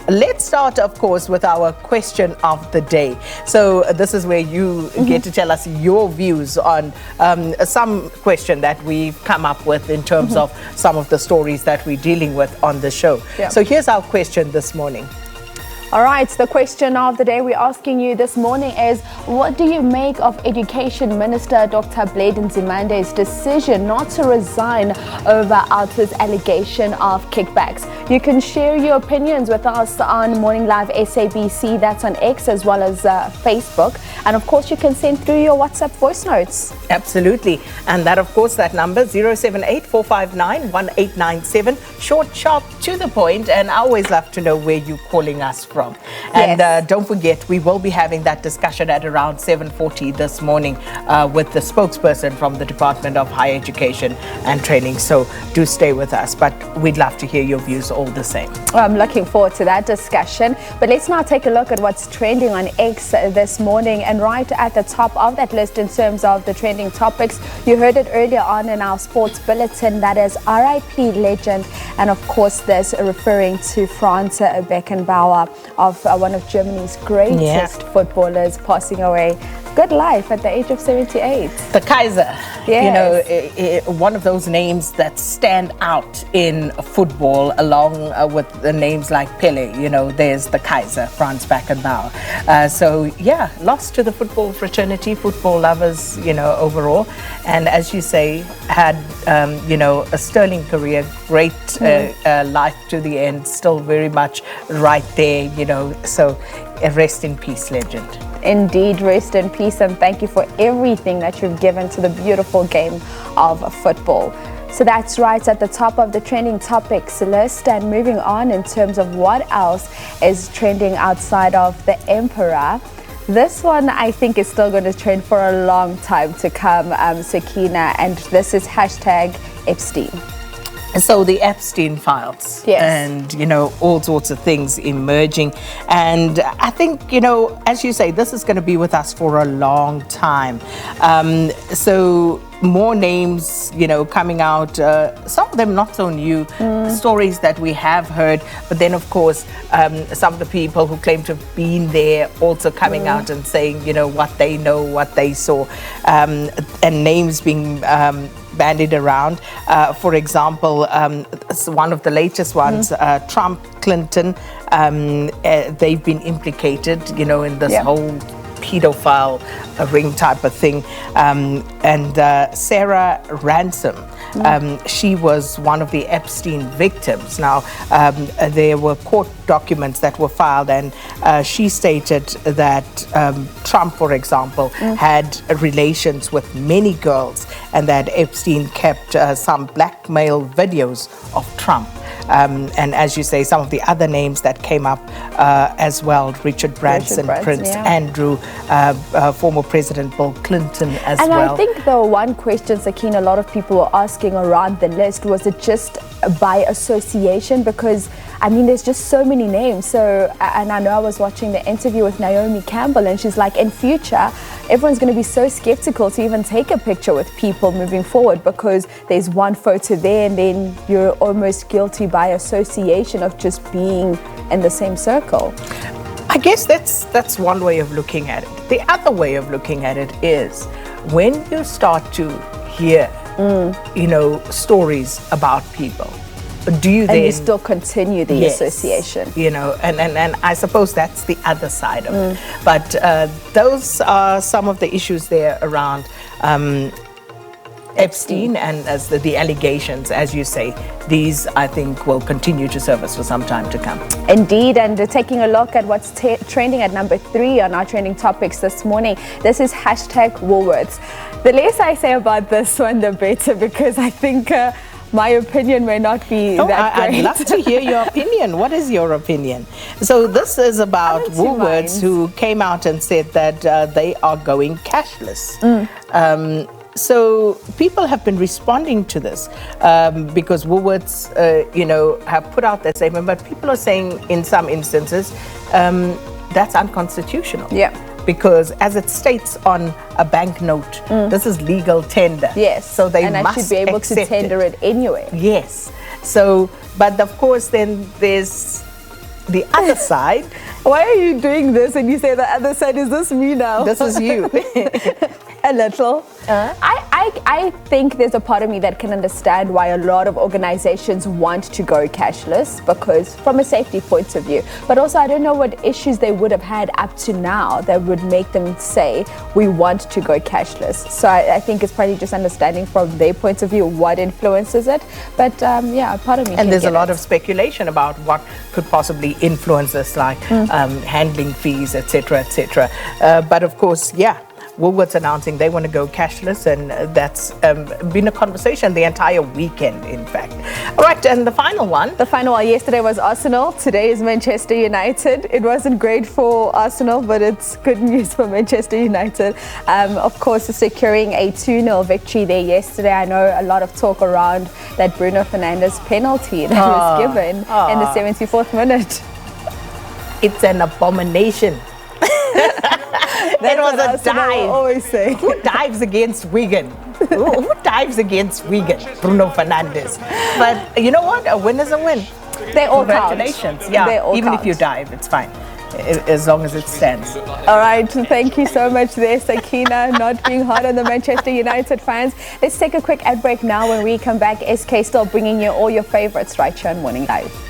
Let's start, of course, with our question of the day. So this is where you get to tell us your views on some question that we've come up with in terms of some of the stories that we're dealing with on the show. Yeah. So here's our question this morning. All right, the question of the day we're asking you this morning is, what do you make of Education Minister Dr. Blade Nzimande's decision not to resign over Alta's allegation of kickbacks? You can share your opinions with us on Morning Live SABC, that's on X as well as Facebook. And of course, you can send through your WhatsApp voice notes. Absolutely. And that, of course, that number 078-459-1897. Short, sharp, to the point. And I always love to know where you're calling us from. And don't forget, we will be having that discussion at around 7:40 this morning with the spokesperson from the Department of Higher Education and Training. So do stay with us. But we'd love to hear your views all the same. I'm looking forward to that discussion. But let's now take a look at what's trending on X this morning. And right at the top of that list in terms of the trending topics, you heard it earlier on in our sports bulletin, that is RIP legend. And of course, this referring to Franz Beckenbauer, of one of Germany's greatest footballers, passing away. Good life at the age of 78. The Kaiser, Yes. you know, one of those names that stand out in football along with the names like Pele. You know, there's the Kaiser, Franz Beckenbauer. So, yeah, lost to the football fraternity, football lovers, you know, overall. And as you say, had, you know, a sterling career, great life to the end, still very much right there, you know. So, rest in peace, legend. Indeed, rest in peace, and thank you for everything that you've given to the beautiful game of football. So that's right at the top of the trending topics list. And moving on in terms of what else is trending outside of the Emperor. This one I think is still going to trend for a long time to come, Sakina, and this is hashtag Epstein. So the Epstein files, and, you know, all sorts of things emerging. And I think, you know, as you say, this is going to be with us for a long time. So more names, you know, coming out, some of them not so new, stories that we have heard. But then, of course, some of the people who claim to have been there also coming out and saying, you know, what they know, what they saw, and names being bandied around. For example, one of the latest ones, Trump, Clinton, they've been implicated, you know, in this whole pedophile ring type of thing. And Sarah Ransom, she was one of the Epstein victims. Now, there were court documents that were filed, and she stated that Trump, for example, had relations with many girls, and that Epstein kept some blackmail videos of Trump. And as you say, some of the other names that came up as well, Richard Branson, Prince Andrew, former President Bill Clinton as well. And I think the one question, Sakina, a lot of people were asking around the list, was it just by association? Because, I mean, there's just so many names. So, and I know I was watching the interview with Naomi Campbell, and she's like, in future, everyone's going to be so skeptical to even take a picture with people moving forward, because there's one photo there and then you're almost guilty by association of just being in the same circle. I guess that's one way of looking at it. The other way of looking at it is when you start to hear, you know, stories about people, do you then... And you still continue the association. You know, and I suppose that's the other side of it. But those are some of the issues there around Epstein and as the allegations, as you say. These, I think, will continue to serve us for some time to come. Indeed, and taking a look at what's trending at number 3 on our trending topics this morning, this is hashtag Woolworths. The less I say about this one, the better, because I think my opinion may not be that great. I'd love to hear your opinion. What is your opinion? So this is about Woolworths, who came out and said that they are going cashless. So people have been responding to this because Woolworths, you know, have put out their statement, but people are saying in some instances that's unconstitutional. Yeah. Because as it states on a banknote, this is legal tender. Yes. So they and must I should be able to tender it anyway. Yes. So, but of course, then there's the other side. Why are you doing this? And you say the other side, is this me now? This is you. A little. I think there's a part of me that can understand why a lot of organizations want to go cashless, because from a safety point of view, but also I don't know what issues they would have had up to now that would make them say we want to go cashless. So I think it's probably just understanding from their point of view what influences it. But yeah, part of me. And there's a lot of speculation about what could possibly influence this, like handling fees, etc., etc. But of course, yeah. Woolworths announcing they want to go cashless, and that's been a conversation the entire weekend, in fact. All right, and the final one. The final one yesterday was Arsenal. Today is Manchester United. It wasn't great for Arsenal, but it's good news for Manchester United. Of course, securing a 2-0 victory there yesterday. I know a lot of talk around that Bruno Fernandes penalty that was given in the 74th minute. It's an abomination. It was a dive. Always say. Who dives against Wigan? Who dives against Wigan? Bruno Fernandes. But you know what? A win is a win. They all Congratulations. Count. Yeah, even if you dive, it's fine. As long as it stands. All right, thank you so much there, Sakina, not being hard on the Manchester United fans. Let's take a quick ad break now. When we come back, SK still bringing you all your favorites right here on Morning Live.